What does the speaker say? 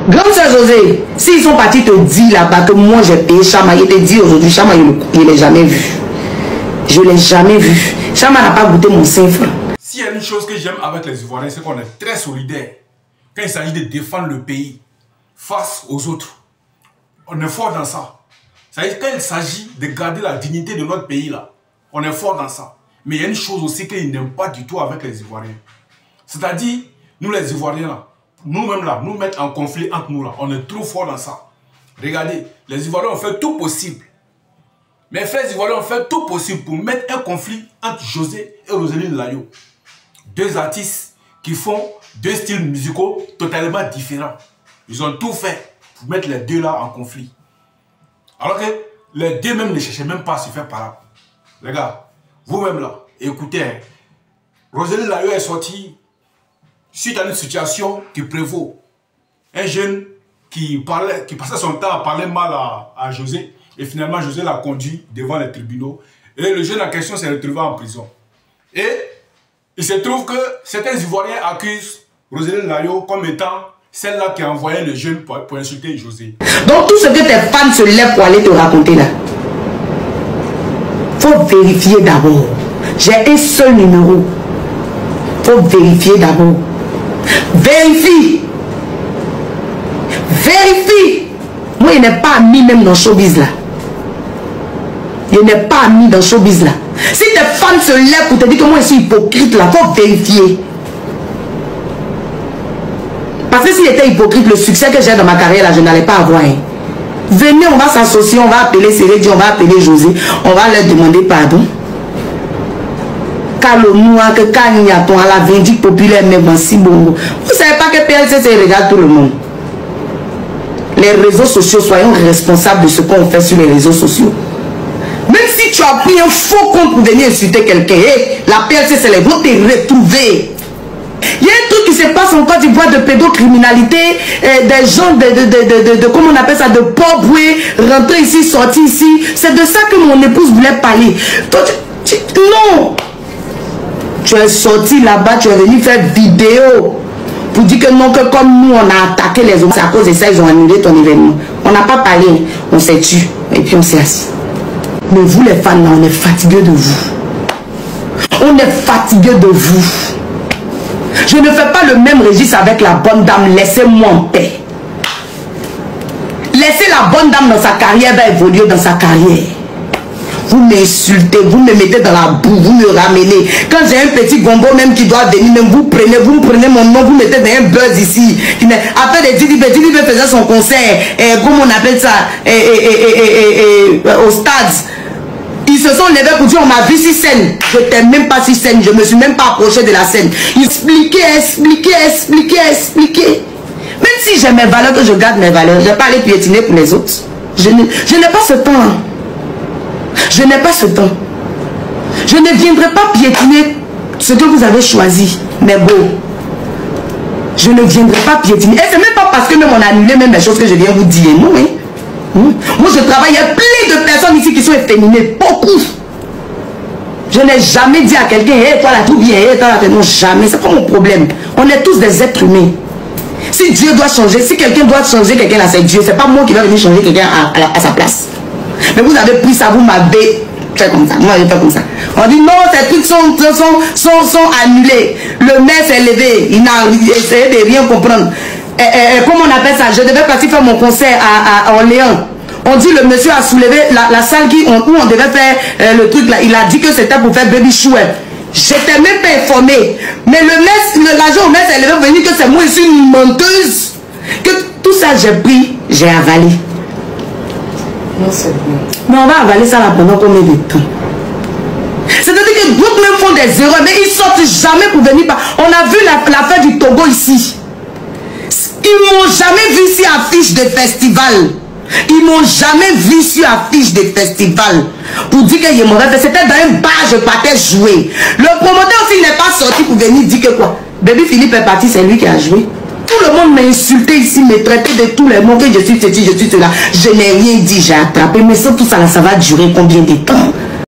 Grande sœur José, s'ils sont partis te dire là-bas que moi j'ai payé Chama, il te dit aujourd'hui, Chama, il ne l'a jamais vu. Je ne l'ai jamais vu. Chama n'a pas goûté mon 5 francs. S'il y a une chose que j'aime avec les Ivoiriens, c'est qu'on est très solidaires. Quand il s'agit de défendre le pays face aux autres, on est fort dans ça. C'est-à-dire quand il s'agit de garder la dignité de notre pays là, on est fort dans ça. Mais il y a une chose aussi qu'ils n'aiment pas du tout avec les Ivoiriens. C'est-à-dire, nous les Ivoiriens là, nous-mêmes là, nous mettre en conflit entre nous là, on est trop fort dans ça. Regardez, les Ivoiriens ont fait tout possible. Mes frères Ivoiriens ont fait tout possible pour mettre un conflit entre José et Roseline Layo. Deux artistes qui font deux styles musicaux totalement différents. Ils ont tout fait pour mettre les deux là en conflit. Alors que les deux même ne cherchaient même pas à se faire parler. Les gars, vous-même là, écoutez, hein, Roseline Layo est sortie suite à une situation qui prévaut. Un jeune qui passait son temps à parler mal à José, et finalement José l'a conduit devant les tribunaux. Et le jeune en question s'est retrouvé en prison. Et il se trouve que certains Ivoiriens accusent Roseline Layo comme étant celle-là qui a envoyé le jeune pour insulter José. Donc tout ce que tes fans se lèvent pour aller te raconter là, faut vérifier d'abord. J'ai un seul numéro. Faut vérifier d'abord. Vérifie. Vérifie. Moi, il n'est pas ami même dans showbiz là. Il n'est pas ami dans showbiz là. Si tes fans se lèvent pour te dire que moi je suis hypocrite là, faut vérifier. Parce que s'il était hypocrite, le succès que j'ai dans ma carrière là, je n'allais pas avoir. Hein. Venez, on va s'associer, on va appeler Cérédi, on va appeler José, on va leur demander pardon. Calomnois, que Kagnaton à la vindicte populaire, mais bon, si bon. Vous ne savez pas que PLC regarde tout le monde. Les réseaux sociaux, soyons responsables de ce qu'on fait sur les réseaux sociaux. Même si tu as pris un faux compte pour venir insulter quelqu'un, la PLC, c'est les vont te retrouver. Il y a un truc qui se passe en Côte d'Ivoire de pédocriminalité, des gens comment on appelle ça, de pauvres, rentrer ici, sortir ici. C'est de ça que mon épouse voulait parler. Toi, non. Tu es sorti là-bas, tu es venu faire vidéo pour dire que non, que comme nous on a attaqué les hommes, c'est à cause de ça ils ont annulé ton événement. On n'a pas parlé, on s'est tué et puis on s'est assis. Mais vous les fans là, on est fatigués de vous. On est fatigués de vous. Je ne fais pas le même registre avec la bonne dame, laissez-moi en paix. Laissez la bonne dame dans sa carrière, va évoluer dans sa carrière. Vous m'insultez, vous me mettez dans la boue, vous me ramenez. Quand j'ai un petit gombo même qui doit venir, même vous me prenez mon nom, vous mettez dans un buzz ici. Après les Didibé faisait son concert, comment on appelle ça, au stade. Ils se sont levés pour dire on m'a vu sur scène. Je n'étais même pas sur scène, je ne me suis même pas approché de la scène. Expliquez. Même si j'ai mes valeurs, que je garde mes valeurs, je ne vais pas aller piétiner pour les autres. Je n'ai pas ce temps. Je n'ai pas ce temps. Je ne viendrai pas piétiner ce que vous avez choisi. Mais bon, je ne viendrai pas piétiner. Et c'est même pas parce que même on a annulé même les choses que je viens vous dire. Non, hein? Moi je travaille, il y a plein de personnes ici qui sont efféminées. Beaucoup. Je n'ai jamais dit à quelqu'un, hé, toi là tout bien, hé, toi là, non, jamais. C'est pas mon problème. On est tous des êtres humains. Si Dieu doit changer, si quelqu'un doit changer quelqu'un là, c'est Dieu. C'est pas moi qui vais venir changer quelqu'un à sa place. Mais vous avez pris ça, vous m'avez fait comme ça. Moi, j'ai fait comme ça. On dit non, ces trucs sont annulés. Le maire s'est levé. Il n'a essayé de rien comprendre. Comment on appelle ça? Je devais partir faire mon concert à Orléans. On dit le monsieur a soulevé la salle où on devait faire le truc là. Il a dit que c'était pour faire baby shower. J'étais même pas informé. Mais l'agent au maire s'est levé pour venir que c'est moi, je suis une menteuse. Que tout ça j'ai pris, j'ai avalé. Non, c'est bon. Mais on va avaler ça là pendant combien de temps? C'est-à-dire que d'autres même font des erreurs, mais ils sortent jamais pour venir. On a vu l'affaire du Togo ici. Ils m'ont jamais vu sur affiche de festival. Ils m'ont jamais vu sur affiche de festival. Pour dire que je m'aurais fait. C'était dans un bar, je partais jouer. Le promoteur aussi n'est pas sorti pour venir dire que quoi. Baby Philippe est parti, c'est lui qui a joué. Tout le monde m'a insulté ici, m'a traité de tous les mots, que je suis ceci, je suis cela. Je n'ai rien dit, j'ai attrapé. Mais ça, tout ça, là, ça va durer combien de temps?